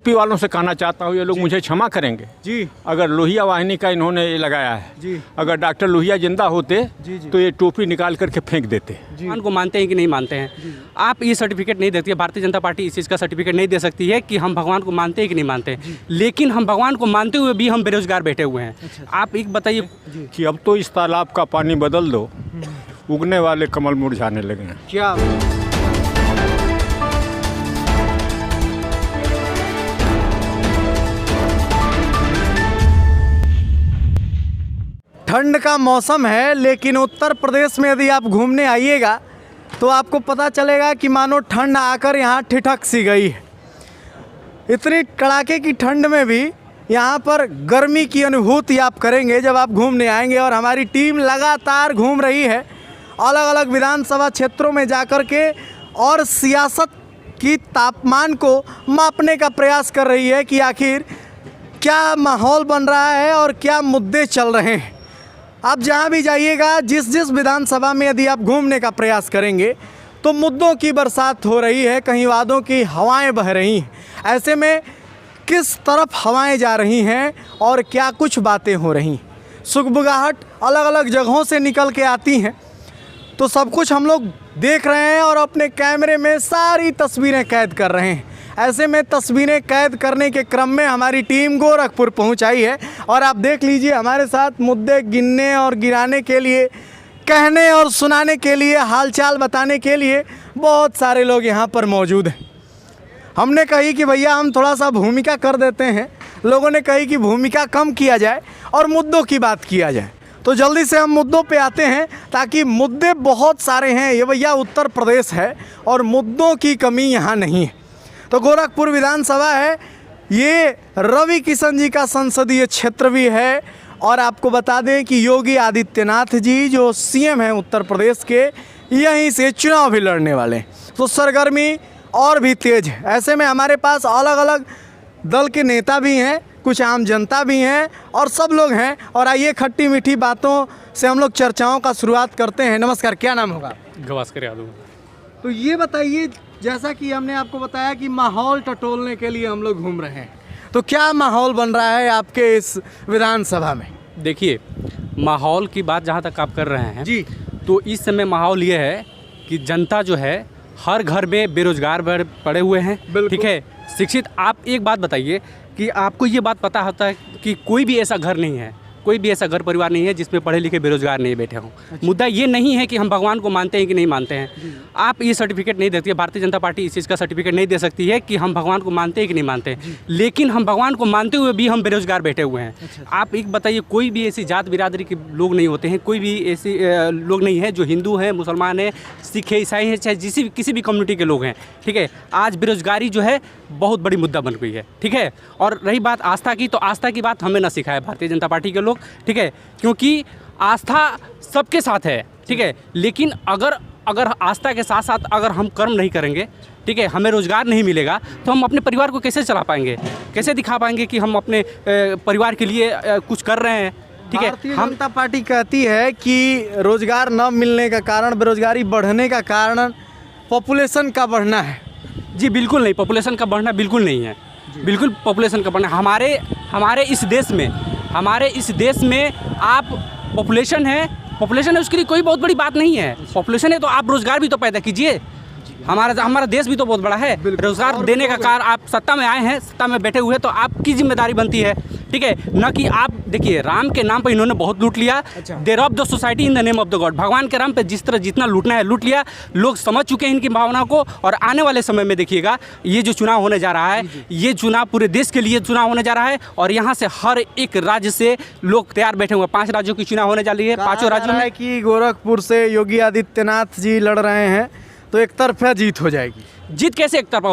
UP वालों से कहना चाहता हूँ, ये लोग मुझे क्षमा करेंगे जी। अगर लोहिया वाहिनी का इन्होंने ये लगाया है जी। अगर डॉक्टर लोहिया जिंदा होते जी, जी। तो ये टोपी निकाल करके फेंक देते। भगवान को मानते हैं कि नहीं मानते हैं? आप ये सर्टिफिकेट नहीं देती है, भारतीय जनता पार्टी इस चीज़ का सर्टिफिकेट नहीं दे सकती है कि हम भगवान को मानते हैं कि नहीं मानते हैं। लेकिन हम भगवान को मानते हुए भी हम बेरोजगार बैठे हुए हैं। आप एक बताइए कि अब तो इस तालाब का पानी बदल दो, उगने वाले कमल मुरझाने लगे हैं। क्या ठंड का मौसम है, लेकिन उत्तर प्रदेश में यदि आप घूमने आइएगा तो आपको पता चलेगा कि मानो ठंड आकर यहाँ ठिठक सी गई है। इतनी कड़ाके की ठंड में भी यहाँ पर गर्मी की अनुभूति आप करेंगे जब आप घूमने आएंगे। और हमारी टीम लगातार घूम रही है, अलग अलग विधानसभा क्षेत्रों में जाकर के और सियासत की तापमान को मापने का प्रयास कर रही है कि आखिर क्या माहौल बन रहा है और क्या मुद्दे चल रहे हैं। आप जहाँ भी जाइएगा, जिस जिस विधानसभा में यदि आप घूमने का प्रयास करेंगे तो मुद्दों की बरसात हो रही है, कहीं वादों की हवाएं बह रही हैं। ऐसे में किस तरफ हवाएं जा रही हैं और क्या कुछ बातें हो रही हैं, सुगबुगाहट अलग अलग जगहों से निकल के आती हैं, तो सब कुछ हम लोग देख रहे हैं और अपने कैमरे में सारी तस्वीरें कैद कर रहे हैं। ऐसे में तस्वीरें कैद करने के क्रम में हमारी टीम गोरखपुर पहुंच आई है और आप देख लीजिए हमारे साथ मुद्दे गिनने और गिराने के लिए, कहने और सुनाने के लिए, हालचाल बताने के लिए बहुत सारे लोग यहाँ पर मौजूद हैं। हमने कही कि भैया हम थोड़ा सा भूमिका कर देते हैं, लोगों ने कही कि भूमिका कम किया जाए और मुद्दों की बात किया जाए। तो जल्दी से हम मुद्दों पे आते हैं, ताकि मुद्दे बहुत सारे हैं। ये भैया उत्तर प्रदेश है और मुद्दों की कमी यहाँ नहीं है। तो गोरखपुर विधानसभा है, ये रवि किशन जी का संसदीय क्षेत्र भी है। और आपको बता दें कि योगी आदित्यनाथ जी जो सीएम हैं उत्तर प्रदेश के, यहीं से चुनाव भी लड़ने वाले हैं। तो सरगर्मी और भी तेज़ है। ऐसे में हमारे पास अलग अलग दल के नेता भी हैं, कुछ आम जनता भी हैं और सब लोग हैं। और आइए खट्टी मीठी बातों से हम लोग चर्चाओं का शुरुआत करते हैं। नमस्कार, क्या नाम होगा? गवास्कर यादव। तो ये बताइए, जैसा कि हमने आपको बताया कि माहौल टटोलने के लिए हम लोग घूम रहे हैं, तो क्या माहौल बन रहा है आपके इस विधानसभा में? देखिए, माहौल की बात जहाँ तक आप कर रहे हैं जी, तो इस समय माहौल ये है कि जनता जो है हर घर में बेरोजगार पड़े हुए हैं, ठीक है, शिक्षित। आप एक बात बताइए कि आपको ये बात पता होता है कि कोई भी ऐसा घर नहीं है, कोई भी ऐसा घर परिवार नहीं है जिसमें पढ़े लिखे बेरोजगार नहीं बैठे हों। मुद्दा ये नहीं है कि हम भगवान को मानते हैं कि नहीं मानते हैं। आप ये सर्टिफिकेट नहीं देती है, भारतीय जनता पार्टी इस चीज़ का सर्टिफिकेट नहीं दे सकती है कि हम भगवान को मानते हैं कि नहीं मानते हैं। लेकिन हम भगवान को मानते हुए भी हम बेरोजगार बैठे हुए हैं। आप एक बताइए, कोई भी ऐसी जात बिरादरी के लोग नहीं होते हैं, कोई भी ऐसी लोग नहीं है जो हिंदू हैं, मुसलमान हैं, सिख है, ईसाई हैं, चाहे किसी भी कम्युनिटी के लोग हैं, ठीक है। आज बेरोजगारी जो है बहुत बड़ी मुद्दा बन गई है, ठीक है। और रही बात आस्था की, तो आस्था की बात हमें ना सिखाए भारतीय जनता पार्टी के लोग, ठीक है, क्योंकि आस्था सबके साथ है, ठीक है। लेकिन अगर आस्था के साथ साथ अगर हम कर्म नहीं करेंगे, ठीक है, हमें रोजगार नहीं मिलेगा, तो हम अपने परिवार को कैसे चला पाएंगे, कैसे दिखा पाएंगे कि हम अपने परिवार के लिए कुछ कर रहे हैं, ठीक है। भारतीय जनता पार्टी कहती है कि रोजगार न मिलने का कारण, बेरोजगारी बढ़ने का कारण पॉपुलेशन का बढ़ना है। जी बिल्कुल नहीं, पॉपुलेशन का बढ़ना बिल्कुल नहीं है, बिल्कुल पॉपुलेशन का बढ़ना। हमारे इस देश में आप पॉपुलेशन है, उसके लिए कोई बहुत बड़ी बात नहीं है। पॉपुलेशन है तो आप रोजगार भी तो पैदा कीजिए। हमारा देश भी तो बहुत बड़ा है। रोजगार देने का कार्य, आप सत्ता में आए हैं, सत्ता में बैठे हुए, तो आपकी जिम्मेदारी बनती है, ठीक है, न कि आप देखिए राम के नाम पर इन्होंने बहुत लूट लिया। They rob the society in the name of the god. भगवान के नाम पे जिस तरह जितना लूटना है लूट लिया। लोग समझ चुके हैं इनकी भावना को। और आने वाले समय में देखिएगा, ये जो चुनाव होने जा रहा है, ये चुनाव पूरे देश के लिए चुनाव होने जा रहा है। और यहाँ से हर एक राज्य से लोग तैयार बैठे हुए हैं। 5 राज्यों की चुनाव होने जा रही है। 5 राज्यों में कि गोरखपुर से योगी आदित्यनाथ जी लड़ रहे हैं, तो एक तरफा जीत हो जाएगी। जीत कैसे एक तरफा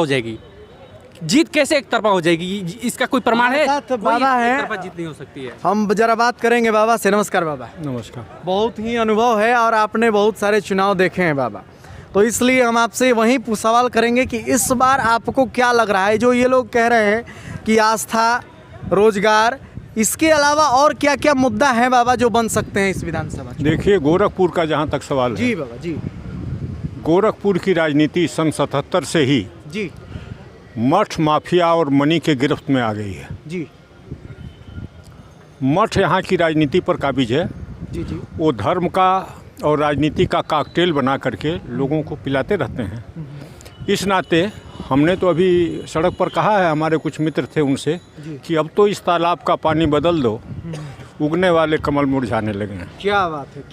हो जाएगी? इसका कोई प्रमाण है? बाबा है, तरफा जीत नहीं हो सकती है। हम जरा बात करेंगे बाबा से। नमस्कार बाबा। नमस्कार। बहुत ही अनुभव है और आपने बहुत सारे चुनाव देखे हैं बाबा, तो इसलिए हम आपसे वहीं सवाल करेंगे कि इस बार आपको क्या लग रहा है, जो ये लोग कह रहे हैं कि आस्था, रोजगार, इसके अलावा और क्या क्या मुद्दा है बाबा जो बन सकते हैं इस विधानसभा? देखिए, गोरखपुर का जहाँ तक सवाल है, जी बाबा जी, गोरखपुर की राजनीति सन 77 से ही जी, मठ माफिया और मनी के गिरफ्त में आ गई है। जी मठ यहाँ की राजनीति पर काबिज है। जी जी वो धर्म का और राजनीति का कॉकटेल बना करके लोगों को पिलाते रहते हैं। इस नाते हमने तो अभी सड़क पर कहा है, हमारे कुछ मित्र थे उनसे कि अब तो इस तालाब का पानी बदल दो, उगने वाले कमल मुरझाने लगे हैं। क्या बात है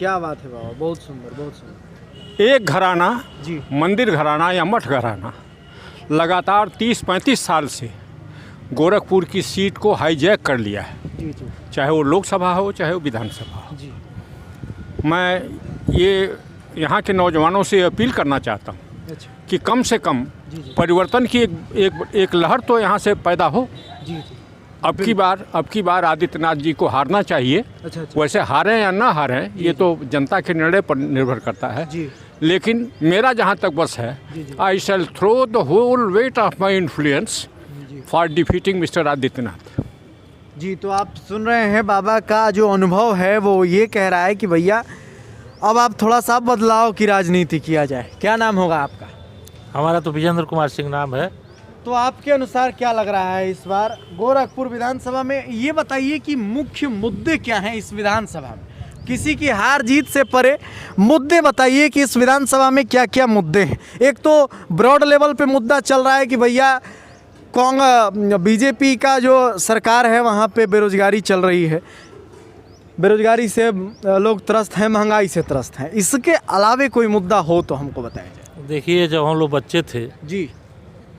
बाबा, बहुत सुंदर बहुत सुंदर। एक घराना जी मंदिर घराना या मठ घराना लगातार 30-35 साल से गोरखपुर की सीट को हाईजैक कर लिया है, जी जी चाहे वो लोकसभा हो चाहे वो विधानसभा हो। जी मैं ये यहाँ के नौजवानों से अपील करना चाहता हूँ अच्छा कि कम से कम जी जी परिवर्तन की एक लहर तो यहाँ से पैदा हो। जी जी अब की बार आदित्यनाथ जी को हारना चाहिए। अच्छा अच्छा वैसे हारें या ना हारें ये तो जनता के निर्णय पर निर्भर करता है, जी लेकिन मेरा जहाँ तक बस है, जी, जी। I shall throw the whole weight of my influence for defeating mister Adityanath. जी। तो आप सुन रहे हैं बाबा का जो अनुभव है, वो ये कह रहा है कि भैया अब आप थोड़ा सा बदलाव की राजनीति किया जाए। क्या नाम होगा आपका? हमारा तो विजेंद्र कुमार सिंह नाम है। तो आपके अनुसार क्या लग रहा है इस बार गोरखपुर विधानसभा में? ये बताइए कि मुख्य मुद्दे क्या हैं इस विधानसभा में? किसी की हार जीत से परे मुद्दे बताइए कि इस विधानसभा में क्या क्या मुद्दे हैं। एक तो ब्रॉड लेवल पे मुद्दा चल रहा है कि भैया बीजेपी का जो सरकार है वहाँ पे बेरोजगारी चल रही है, बेरोजगारी से लोग त्रस्त हैं, महंगाई से त्रस्त हैं। इसके अलावे कोई मुद्दा हो तो हमको बताया जाए। देखिए, जब हम लोग बच्चे थे जी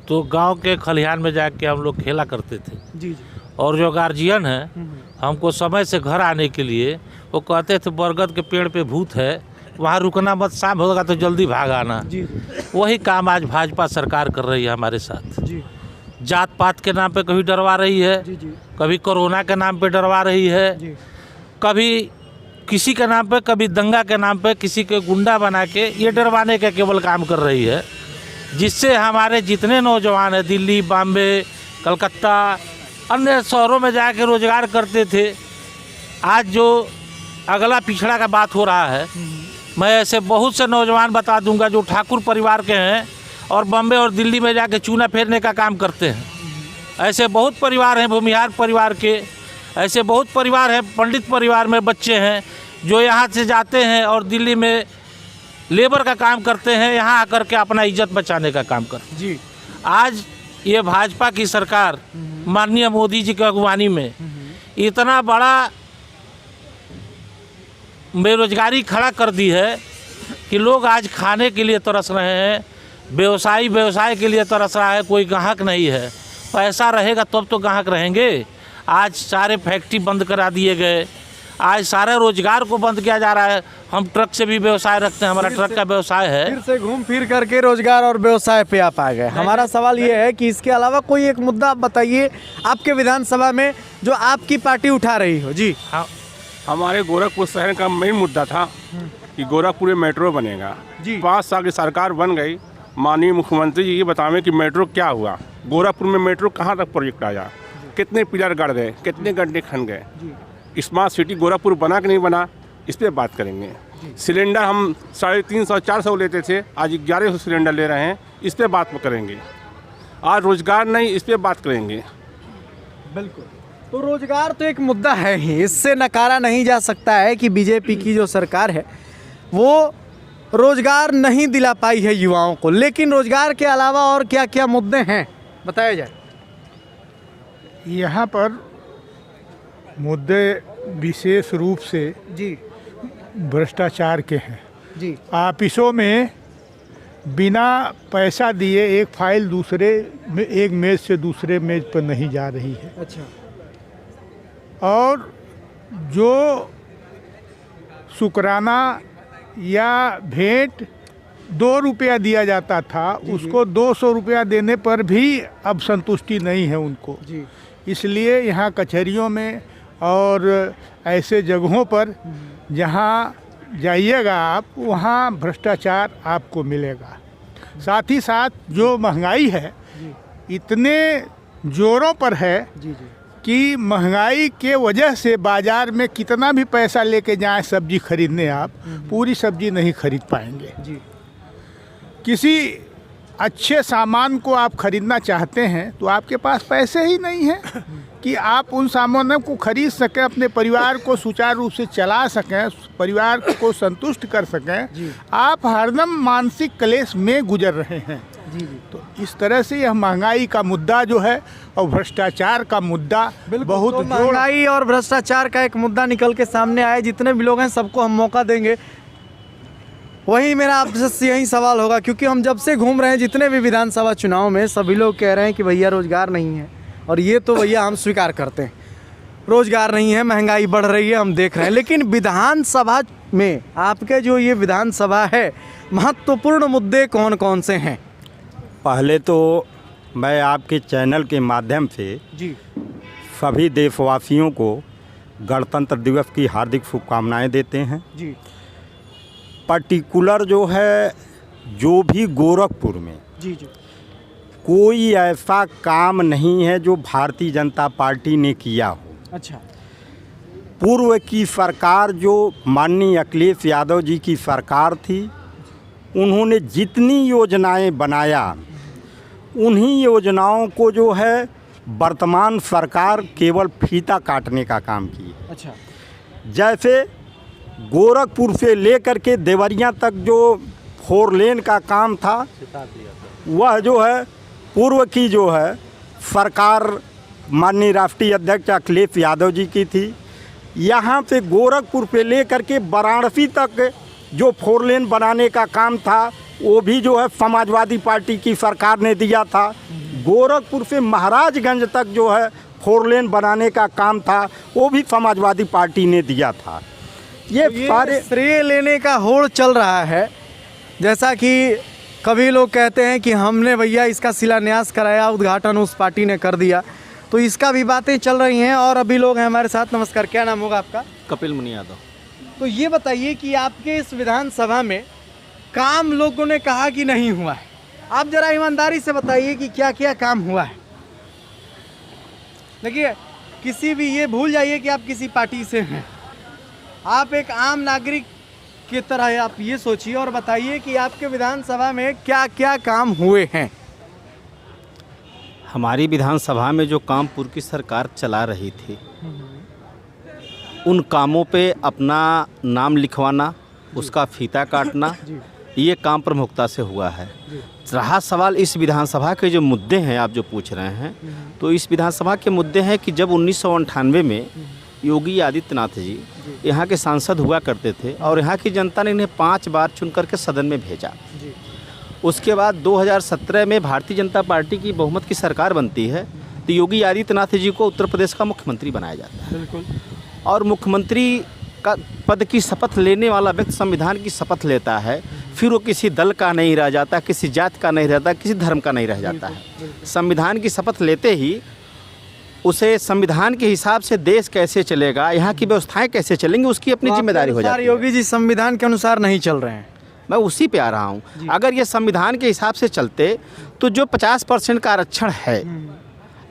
तो गांव के खलिहान में जाके हम लोग खेला करते थे, जी जी और जो गार्जियन है हमको समय से घर आने के लिए वो कहते थे बरगद के पेड़ पे भूत है, वहाँ रुकना मत, शाम होगा तो जल्दी भाग आना। जी जी वही काम आज भाजपा सरकार कर रही है हमारे साथ। जी जात पात के नाम पे कभी डरवा रही है, जी जी कभी कोरोना के नाम पे डरवा रही है, जी कभी किसी के नाम पे, कभी दंगा के नाम पे किसी के गुंडा बना के ये डरवाने का केवल काम कर रही है, जिससे हमारे जितने नौजवान हैं दिल्ली, बॉम्बे, कलकत्ता, अन्य शहरों में जाके रोजगार करते थे, आज जो अगला पिछड़ा का बात हो रहा है, मैं ऐसे बहुत से नौजवान बता दूंगा जो ठाकुर परिवार के हैं और बॉम्बे और दिल्ली में जाके चूना फेरने का काम करते हैं। ऐसे बहुत परिवार हैं, भूमिहार परिवार के, ऐसे बहुत परिवार हैं, पंडित परिवार में बच्चे हैं जो यहाँ से जाते हैं और दिल्ली में लेबर का काम करते हैं, यहाँ आकर के अपना इज्जत बचाने का काम करते हैं। जी आज ये भाजपा की सरकार माननीय मोदी जी की अगुवानी में इतना बड़ा बेरोजगारी खड़ा कर दी है कि लोग आज खाने के लिए तरस रहे हैं, व्यवसाय के लिए तरस रहा है, कोई ग्राहक नहीं है। पैसा रहेगा तब तो ग्राहक रहेंगे। आज सारे फैक्ट्री बंद करा दिए गए, आज सारे रोजगार को बंद किया जा रहा है। हम ट्रक से भी व्यवसाय रखते हैं, हमारा ट्रक का व्यवसाय है। फिर से घूम फिर करके रोजगार और व्यवसाय पे आप आ गए। हमारा सवाल ये है कि इसके अलावा कोई एक मुद्दा आप बताइए आपके विधानसभा में जो आपकी पार्टी उठा रही हो। जी हाँ, हमारे गोरखपुर शहर का मेन मुद्दा था कि गोरखपुर में मेट्रो बनेगा। जी। 5 साल की सरकार बन गई, माननीय मुख्यमंत्री जी ये बतावें कि मेट्रो क्या हुआ, गोरखपुर में मेट्रो कहाँ तक प्रोजेक्ट आया, कितने पिलर गड़ गए, कितने गड्ढे खन गए, स्मार्ट सिटी गोरखपुर बना कि नहीं बना, इस पर बात करेंगे। सिलेंडर हम 350-400 लेते थे, आज 1100 सिलेंडर ले रहे हैं, इस पर बात करेंगे। आज रोजगार नहीं, इस पर बात करेंगे। बिल्कुल। तो रोजगार तो एक मुद्दा है ही, इससे नकारा नहीं जा सकता है कि बीजेपी की जो सरकार है वो रोजगार नहीं दिला पाई है युवाओं को। लेकिन रोजगार के अलावा और क्या क्या मुद्दे हैं बताया जाए। यहाँ पर मुद्दे विशेष रूप से जी भ्रष्टाचार के हैं। जी ऑफिसों में बिना पैसा दिए एक फाइल दूसरे में, एक मेज से दूसरे मेज पर नहीं जा रही है। अच्छा। और जो शुक्राना या भेंट 2 रुपया दिया जाता था, उसको 200 रुपया देने पर भी अब संतुष्टि नहीं है उनको। जी इसलिए यहाँ कचहरियों में और ऐसे जगहों पर जहाँ जाइएगा आप, वहाँ भ्रष्टाचार आपको मिलेगा। साथ ही साथ जो महंगाई है इतने जोरों पर है जी जी कि महंगाई के वजह से बाज़ार में कितना भी पैसा लेके जाएं सब्जी खरीदने, आप पूरी सब्जी नहीं खरीद पाएंगे। जी किसी अच्छे सामान को आप खरीदना चाहते हैं तो आपके पास पैसे ही नहीं हैं कि आप उन सामानों को खरीद सकें, अपने परिवार को सुचारू रूप से चला सकें, परिवार को संतुष्ट कर सकें। आप हरदम मानसिक क्लेश में गुजर रहे हैं। तो इस तरह से यह महंगाई का मुद्दा जो है और भ्रष्टाचार का मुद्दा बहुत तो महंगाई और भ्रष्टाचार का एक मुद्दा निकल के सामने आए। जितने भी लोग हैं सबको हम मौका देंगे। वही मेरा आपसे यही सवाल होगा, क्योंकि हम जब से घूम रहे हैं जितने भी विधानसभा चुनाव में सभी लोग कह रहे हैं कि भैया रोज़गार नहीं है, और ये तो भैया हम स्वीकार करते हैं, रोज़गार नहीं है, महंगाई बढ़ रही है, हम देख रहे हैं। लेकिन विधानसभा में आपके जो ये विधानसभा है, महत्वपूर्ण मुद्दे कौन कौन से हैं? पहले तो मैं आपके चैनल के माध्यम से जी सभी देशवासियों को गणतंत्र दिवस की हार्दिक शुभकामनाएं देते हैं। जी पर्टिकुलर जो है, जो भी गोरखपुर में जी जी कोई ऐसा काम नहीं है जो भारतीय जनता पार्टी ने किया हो। अच्छा। पूर्व की सरकार जो माननीय अखिलेश यादव जी की सरकार थी, उन्होंने जितनी योजनाएं बनाया उन्हीं योजनाओं को जो है वर्तमान सरकार केवल फीता काटने का काम की। अच्छा। जैसे गोरखपुर से लेकर के देवरिया तक जो 4 लेन का काम था, वह जो है पूर्व की जो है सरकार माननीय राष्ट्रीय अध्यक्ष अखिलेश यादव जी की थी। यहाँ से गोरखपुर से लेकर के वाराणसी तक जो 4 लेन बनाने का काम था, वो भी जो है समाजवादी पार्टी की सरकार ने दिया था। गोरखपुर से महाराजगंज तक जो है 4 लेन बनाने का काम था, वो भी समाजवादी पार्टी ने दिया था। ये सारे श्रेय लेने का होड़ चल रहा है। जैसा कि कभी लोग कहते हैं कि हमने भैया इसका शिलान्यास कराया, उद्घाटन उस पार्टी ने कर दिया, तो इसका भी बातें चल रही हैं। और अभी लोग हैं हमारे साथ। नमस्कार, क्या नाम होगा आपका? कपिल मुनि यादव। तो ये बताइए कि आपके इस विधानसभा में काम लोगों ने कहा कि नहीं हुआ है, आप जरा ईमानदारी से बताइए कि क्या क्या काम हुआ है। देखिए, किसी भी ये भूल जाइए कि आप किसी पार्टी से हैं, आप एक आम नागरिक की तरह आप ये सोचिए और बताइए कि आपके विधानसभा में क्या क्या काम हुए हैं। हमारी विधानसभा में जो काम पूर्व की सरकार चला रही थी, उन कामों पे अपना नाम लिखवाना, उसका फीता काटना, ये काम प्रमुखता से हुआ है। रहा सवाल इस विधानसभा के जो मुद्दे हैं, आप जो पूछ रहे हैं, तो इस विधानसभा के मुद्दे हैं कि जब 1998 में योगी आदित्यनाथ जी यहाँ के सांसद हुआ करते थे और यहाँ की जनता ने इन्हें 5 बार चुन करके सदन में भेजा। उसके बाद 2017 में भारतीय जनता पार्टी की बहुमत की सरकार बनती है, तो योगी आदित्यनाथ जी को उत्तर प्रदेश का मुख्यमंत्री बनाया जाता है। बिल्कुल। और मुख्यमंत्री का पद की शपथ लेने वाला व्यक्ति संविधान की शपथ लेता है, फिर वो किसी दल का नहीं रह जाता, किसी जात का नहीं रहता, किसी धर्म का नहीं रह जाता है। संविधान की शपथ लेते ही उसे संविधान के हिसाब से देश कैसे चलेगा, यहाँ की व्यवस्थाएं कैसे चलेंगी, उसकी अपनी जिम्मेदारी हो जाती है। योगी जी संविधान के अनुसार नहीं चल रहे हैं। मैं उसी पे आ रहा हूँ। अगर ये संविधान के हिसाब से चलते तो जो 50% का आरक्षण है,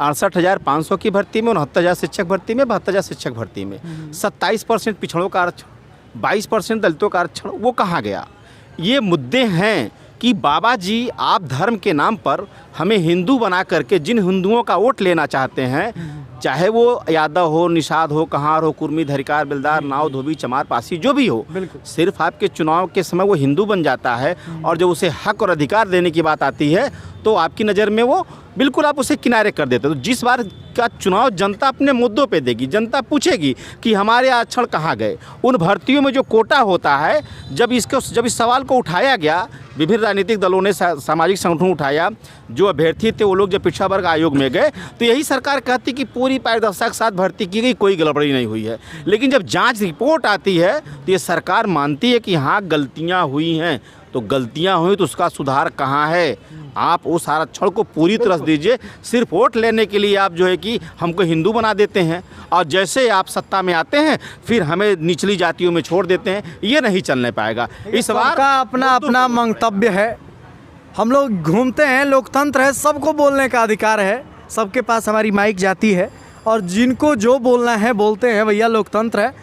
68,500 की भर्ती में, 69,000 शिक्षक भर्ती में, 72,000 शिक्षक भर्ती में, 27% पिछड़ों का आरक्षण, 22% दलितों का आरक्षण, वो कहाँ गया? ये मुद्दे हैं कि बाबा जी आप धर्म के नाम पर हमें हिंदू बना करके जिन हिंदुओं का वोट लेना चाहते हैं, चाहे वो यादव हो, निषाद हो, कहार हो, कुर्मी, धरिकार, बिलदार, नाव, धोबी, चमार, पासी, जो भी हो, सिर्फ आपके चुनाव के समय वो हिंदू बन जाता है। और जब उसे हक और अधिकार देने की बात आती है तो आपकी नज़र में वो बिल्कुल आप उसे किनारे कर देते हो। तो जिस बार का चुनाव जनता अपने मुद्दों पे देगी, जनता पूछेगी कि हमारे आरक्षण कहाँ गए। उन भर्तियों में जो कोटा होता है, जब इस सवाल को उठाया गया, विभिन्न राजनीतिक दलों ने, सामाजिक संगठनों उठाया, जो अभ्यर्थी थे वो लोग जब पिछड़ा वर्ग आयोग में गए, तो यही सरकार कहती कि पूरी पारदर्शिता के साथ भर्ती की गई, कोई गड़बड़ी नहीं हुई है। लेकिन जब जांच रिपोर्ट आती है तो ये सरकार मानती है कि हाँ गलतियाँ हुई हैं। तो गलतियां हुई तो उसका सुधार कहाँ है? आप उस आरक्षण को पूरी तरह से दीजिए। सिर्फ वोट लेने के लिए आप जो है कि हमको हिंदू बना देते हैं और जैसे आप सत्ता में आते हैं फिर हमें निचली जातियों में छोड़ देते हैं, ये नहीं चलने पाएगा। इस बार का अपना अपना मंतव्य है। हम लोग घूमते हैं, लोकतंत्र है, सबको बोलने का अधिकार है, सबके पास हमारी माइक जाती है और जिनको जो बोलना है बोलते हैं। भैया लोकतंत्र है,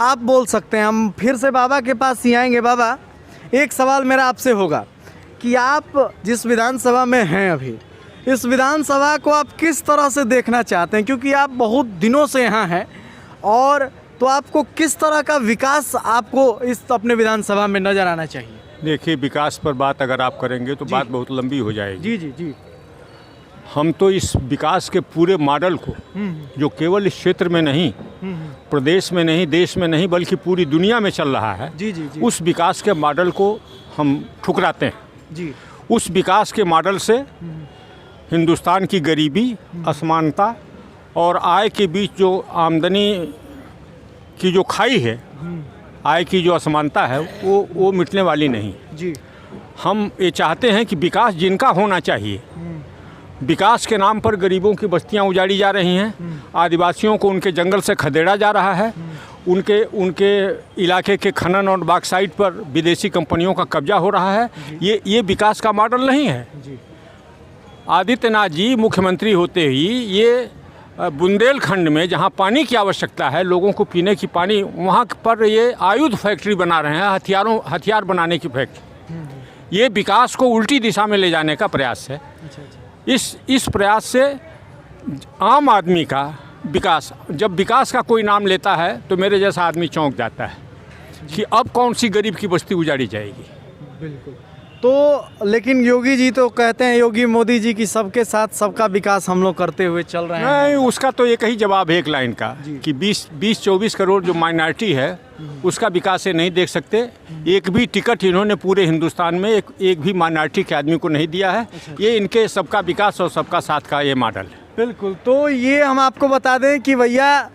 आप बोल सकते हैं। हम फिर से बाबा के पास ही आएंगे। बाबा, एक सवाल मेरा आपसे होगा कि आप जिस विधानसभा में हैं अभी, इस विधानसभा को आप किस तरह से देखना चाहते हैं, क्योंकि आप बहुत दिनों से यहाँ हैं, और तो आपको किस तरह का विकास आपको इस अपने विधानसभा में नज़र आना चाहिए? देखिए, विकास पर बात अगर आप करेंगे तो बात बहुत लंबी हो जाएगी। जी जी जी। हम तो इस विकास के पूरे मॉडल को, जो केवल इस क्षेत्र में नहीं, प्रदेश में नहीं, देश में नहीं, बल्कि पूरी दुनिया में चल रहा है, जी जी जी। उस विकास के मॉडल को हम ठुकराते हैं। जी। उस विकास के मॉडल से हिंदुस्तान की गरीबी, असमानता और आय के बीच जो आमदनी की जो खाई है, आय की जो असमानता है, वो मिटने वाली नहीं। जी। हम ये चाहते हैं कि विकास जिनका होना चाहिए, विकास के नाम पर गरीबों की बस्तियां उजाड़ी जा रही हैं, आदिवासियों को उनके जंगल से खदेड़ा जा रहा है, उनके इलाके के खनन और बॉक्साइट पर विदेशी कंपनियों का कब्जा हो रहा है। ये विकास का मॉडल नहीं है। आदित्यनाथ जी मुख्यमंत्री होते ही ये बुंदेलखंड में, जहाँ पानी की आवश्यकता है, लोगों को पीने की पानी, वहाँ पर ये आयुध फैक्ट्री बना रहे हैं, हथियार बनाने की फैक्ट्री। ये विकास को उल्टी दिशा में ले जाने का प्रयास है। इस प्रयास से आम आदमी का विकास, जब विकास का कोई नाम लेता है तो मेरे जैसा आदमी चौंक जाता है कि अब कौन सी गरीब की बस्ती उजाड़ी जाएगी। बिल्कुल। तो लेकिन योगी जी तो कहते हैं, योगी मोदी जी की सबके साथ सबका विकास हम लोग करते हुए चल रहे हैं। नहीं, उसका तो एक ही जवाब है एक लाइन का कि 20-24 करोड़ जो माइनॉरिटी है उसका विकास ये नहीं देख सकते। एक भी टिकट इन्होंने पूरे हिंदुस्तान में एक भी माइनॉरिटी के आदमी को नहीं दिया है। ये इनके सबका विकास और सबका साथ का ये मॉडल है। बिल्कुल। तो ये हम आपको बता दें कि भैया,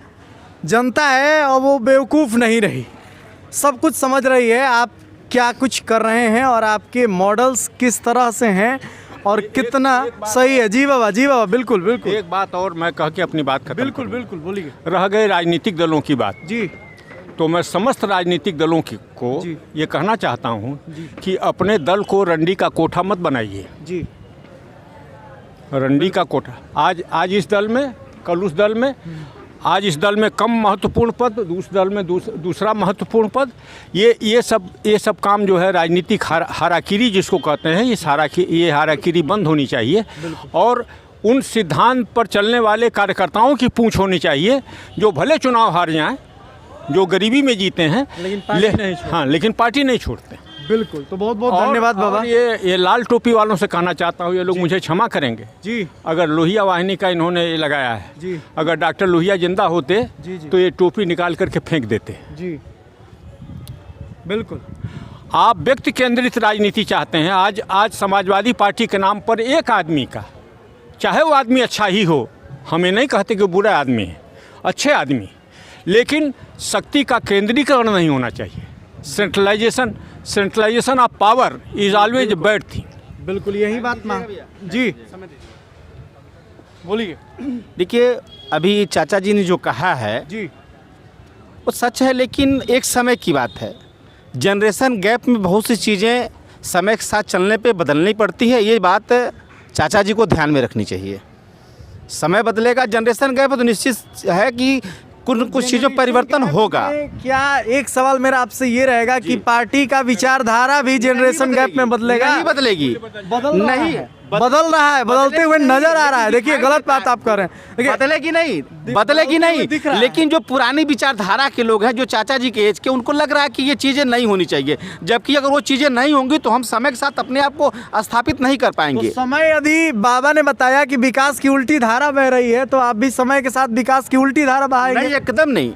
जनता है और वो बेवकूफ़ नहीं रही, सब कुछ समझ रही है आप क्या कुछ कर रहे हैं और आपके मॉडल्स किस तरह से हैं और कितना सही है। जी बाबा, जी बाबा, बिल्कुल बिल्कुल। एक बात और मैं कह के अपनी बात खत्म बिल्कुल करूं। बिल्कुल, बोलिए। रह गए राजनीतिक दलों की बात, जी। तो मैं समस्त राजनीतिक दलों को ये कहना चाहता हूँ कि अपने दल को रंडी का कोठा मत बनाइए। जी। रंडी का कोठा, आज इस दल में, कल उस दल में, आज इस दल में कम महत्वपूर्ण पद, उस दल में दूसरा महत्वपूर्ण पद। ये सब काम जो है राजनीतिक हाराकीरी जिसको कहते हैं, ये हाराकीरी बंद होनी चाहिए। और उन सिद्धांत पर चलने वाले कार्यकर्ताओं की पूंछ होनी चाहिए जो भले चुनाव हार जाएं, जो गरीबी में जीते हैं, लेकिन पार्टी नहीं छोड़ते। बिल्कुल। तो बहुत बहुत धन्यवाद बाबा। ये लाल टोपी वालों से कहना चाहता हूँ, ये लोग मुझे क्षमा करेंगे जी, अगर लोहिया वाहिनी का इन्होंने ये लगाया है जी। अगर डॉक्टर लोहिया जिंदा होते जी, जी। तो ये टोपी निकाल करके फेंक देते। जी बिल्कुल। आप व्यक्ति केंद्रित राजनीति चाहते हैं। आज समाजवादी पार्टी के नाम पर एक आदमी का, चाहे वो आदमी अच्छा ही हो, हमें नहीं कहते कि बुरा आदमी है, अच्छे आदमी, लेकिन शक्ति का केंद्रीकरण नहीं होना चाहिए। Centralisation of power is always bad thing. बिल्कुल यही बात मां जी, बोलिए। देखिए, अभी चाचा जी ने जो कहा है जी, वो सच है, लेकिन एक समय की बात है। जनरेशन गैप में बहुत सी चीज़ें समय के साथ चलने पे बदलनी पड़ती है। ये बात चाचा जी को ध्यान में रखनी चाहिए। समय बदलेगा, जनरेशन गैप तो निश्चित है कि कुछ चीज़ों परिवर्तन होगा। क्या एक सवाल मेरा आपसे ये रहेगा कि पार्टी का विचारधारा भी जनरेशन गैप में बदलेगा? नहीं बदलेगी, बदल रहा है, बदलते हुए नजर आ रहा है। देखिए, गलत बात आप कर रहे हैं। देखिए, बदलेगी नहीं, लेकिन जो पुरानी विचारधारा के लोग हैं, जो चाचा जी के एज के, उनको लग रहा है कि ये चीज़ें नहीं होनी चाहिए, जबकि अगर वो चीज़ें नहीं होंगी तो हम समय के साथ अपने आप को स्थापित नहीं कर पाएंगे। तो समय, यदि बाबा ने बताया कि विकास की उल्टी धारा बह रही है, तो आप भी समय के साथ विकास की उल्टी धारा बहाएंगे? नहीं, एकदम नहीं।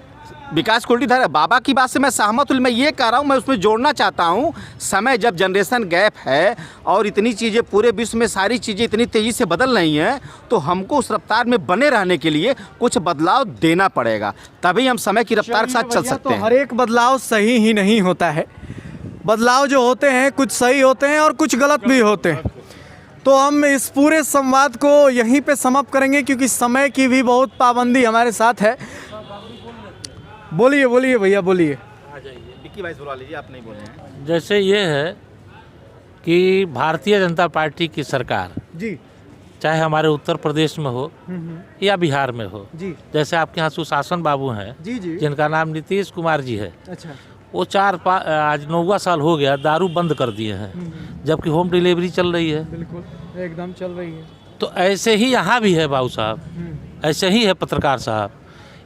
विकास की उल्टी धारा, बाबा की बात से मैं सहमत हूँ। मैं ये कह रहा हूँ, मैं उसमें जोड़ना चाहता हूँ, समय जब जनरेशन गैप है और इतनी चीज़ें पूरे विश्व में सारी चीज़ें इतनी तेज़ी से बदल रही हैं, तो हमको उस रफ्तार में बने रहने के लिए कुछ बदलाव देना पड़ेगा, तभी हम समय की रफ्तार के साथ चल सकते हैं। हर एक बदलाव सही ही नहीं होता है। बदलाव जो होते हैं कुछ सही होते हैं और कुछ गलत भी होते हैं। तो हम इस पूरे संवाद को यहीं पे समाप्त करेंगे, क्योंकि समय की भी बहुत पाबंदी हमारे साथ है। बोलिए बोलिए भैया, बोलिए। आ जाइए, विक्की भाई बुला लीजिए, आप नहीं बोल रहे हैं। जैसे ये है कि भारतीय जनता पार्टी की सरकार, जी, चाहे हमारे उत्तर प्रदेश में हो या बिहार में हो, जी, जैसे आपके यहाँ सुशासन बाबू हैं, जी, जी, जिनका नाम नीतीश कुमार जी है, अच्छा, वो आज 9वां साल हो गया, दारू बंद कर दिए हैं, जबकि होम डिलीवरी चल रही है। बिल्कुल एकदम चल रही है। तो ऐसे ही यहाँ भी है बाबू साहब, ऐसे ही है पत्रकार साहब।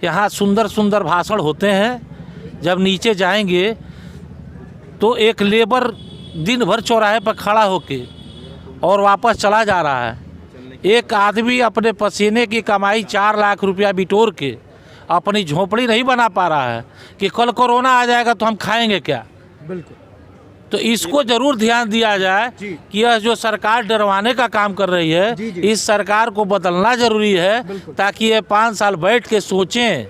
यहाँ सुंदर सुंदर भाषण होते हैं, जब नीचे जाएंगे तो एक लेबर दिन भर चौराहे पर खड़ा होके और वापस चला जा रहा है। एक आदमी अपने पसीने की कमाई 4 लाख रुपया बिटोर के अपनी झोपड़ी नहीं बना पा रहा है कि कल कोरोना आ जाएगा तो हम खाएंगे क्या। बिल्कुल। तो इसको जरूर ध्यान दिया जाए कि यह जो सरकार डरवाने का काम कर रही है, इस सरकार को बदलना जरूरी है, ताकि ये 5 साल बैठ के सोचें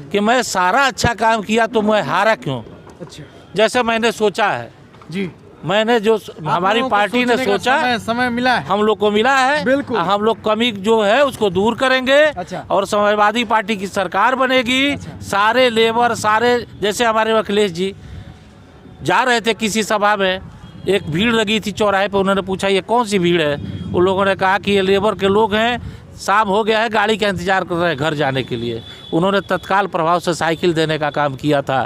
कि मैं सारा अच्छा काम किया तो मैं हारा क्यों। अच्छा। जैसे मैंने सोचा है जी, मैंने जो हमारी पार्टी ने सोचा, समय मिला है, हम लोग को मिला है। बिल्कुल। हम लोग कमी जो है उसको दूर करेंगे। अच्छा। और समाजवादी पार्टी की सरकार बनेगी। सारे लेबर, सारे, जैसे हमारे अखिलेश जी जा रहे थे किसी सभा में, एक भीड़ लगी थी चौराहे पे, उन्होंने पूछा ये कौन सी भीड़ है। उन लोगों ने कहा कि ये लेबर के लोग हैं, शाम हो गया है, गाड़ी का इंतजार कर रहे हैं घर जाने के लिए। उन्होंने तत्काल प्रभाव से साइकिल देने का काम किया था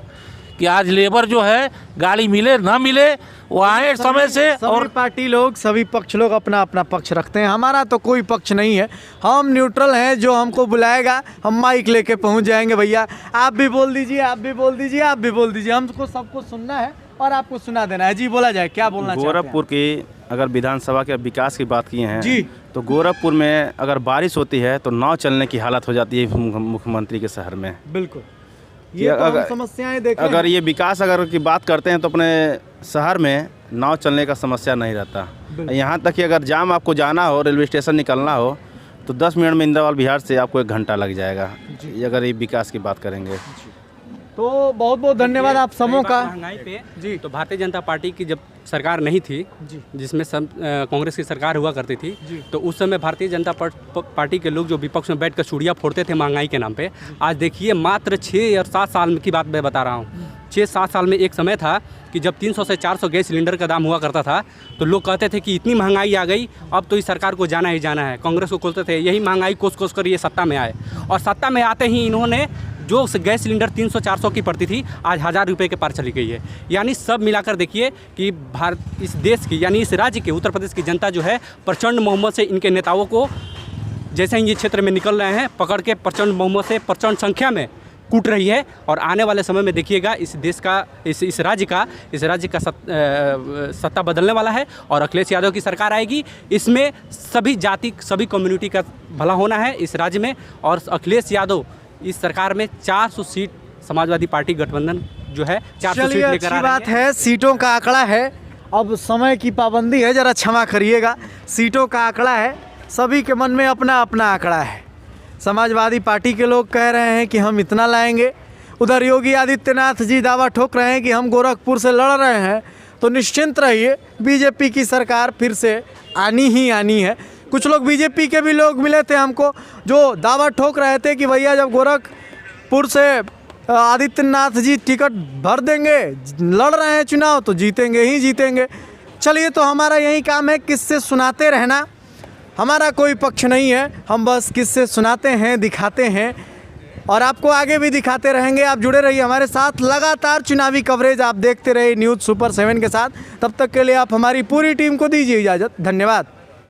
कि आज लेबर जो है गाड़ी मिले ना मिले वो आए समय से। और पार्टी लोग, सभी पक्ष लोग अपना अपना पक्ष रखते हैं। हमारा तो कोई पक्ष नहीं है, हम न्यूट्रल हैं। जो हमको बुलाएगा हम माइक लेके पहुंच जाएंगे। भैया आप भी बोल दीजिए, आप भी बोल दीजिए, आप भी बोल दीजिए। हमको सबको सुनना है और आपको सुना देना है। जी बोला जाए, क्या बोलना चाहते हैं? गोरखपुर की अगर विधानसभा के विकास की बात किए हैं जी, तो गोरखपुर में अगर बारिश होती है तो नाव चलने की हालत हो जाती है मुख्यमंत्री के शहर में। बिल्कुल। ये तो हम समस्याएं देखें। अगर ये विकास अगर की बात करते हैं तो अपने शहर में नाव चलने का समस्या नहीं रहता। यहाँ तक कि अगर जाम आपको जाना हो, रेलवे स्टेशन निकलना हो, तो 10 मिनट में इंद्रावाल बिहार से आपको 1 घंटा लग जाएगा। अगर ये विकास की बात करेंगे तो बहुत बहुत धन्यवाद आप समूह का। महंगाई पे जी, तो भारतीय जनता पार्टी की जब सरकार नहीं थी, जिसमें सब कांग्रेस की सरकार हुआ करती थी, तो उस समय भारतीय जनता पार्टी के लोग जो विपक्ष में बैठकर चूड़ियाँ फोड़ते थे महंगाई के नाम पे, आज देखिए मात्र 6 और 7 साल की बात मैं बता रहा हूँ, 6-7 साल में एक समय था कि जब 300 से 400 गैस सिलेंडर का दाम हुआ करता था, तो लोग कहते थे कि इतनी महंगाई आ गई, अब तो इस सरकार को जाना ही जाना है। कांग्रेस को बोलते थे यही महंगाई कोस कर ये सत्ता में आए, और सत्ता में आते ही इन्होंने जो गैस सिलेंडर 300-400 की पड़ती थी आज 1000 रुपये के पार चली गई है। यानी सब मिलाकर देखिए कि इस देश की, यानी इस राज्य के, उत्तर प्रदेश की जनता जो है प्रचंड बहुमत से इनके नेताओं को जैसे ही ये क्षेत्र में निकल रहे हैं पकड़ के प्रचंड बहुमत से, प्रचंड संख्या में कूट रही है। और आने वाले समय में देखिएगा इस देश का, इस राज्य का सत्ता बदलने वाला है और अखिलेश यादव की सरकार आएगी। इसमें सभी जाति, सभी कम्युनिटी का भला होना है इस राज्य में। और अखिलेश यादव इस सरकार में 400 सीट समाजवादी पार्टी गठबंधन जो है 400 सीट लेकर आ रही है। बात है, सीटों का आंकड़ा है, अब समय की पाबंदी है, जरा क्षमा करिएगा। सीटों का आंकड़ा है, सभी के मन में अपना अपना आंकड़ा है। समाजवादी पार्टी के लोग कह रहे हैं कि हम इतना लाएंगे, उधर योगी आदित्यनाथ जी दावा ठोक रहे हैं कि हम गोरखपुर से लड़ रहे हैं। तो निश्चिंत रहिए, बीजेपी की सरकार फिर से आनी ही आनी है। कुछ लोग बीजेपी के भी लोग मिले थे हमको, जो दावा ठोक रहे थे कि भैया जब गोरखपुर से आदित्यनाथ जी टिकट भर देंगे, लड़ रहे हैं चुनाव, तो जीतेंगे ही जीतेंगे। चलिए, तो हमारा यही काम है, किस्से सुनाते रहना। हमारा कोई पक्ष नहीं है, हम बस किस्से सुनाते हैं, दिखाते हैं और आपको आगे भी दिखाते रहेंगे। आप जुड़े रहिए हमारे साथ, लगातार चुनावी कवरेज आप देखते रहिए न्यूज़ सुपर 7 के साथ। तब तक के लिए आप हमारी पूरी टीम को दीजिए इजाज़त। धन्यवाद।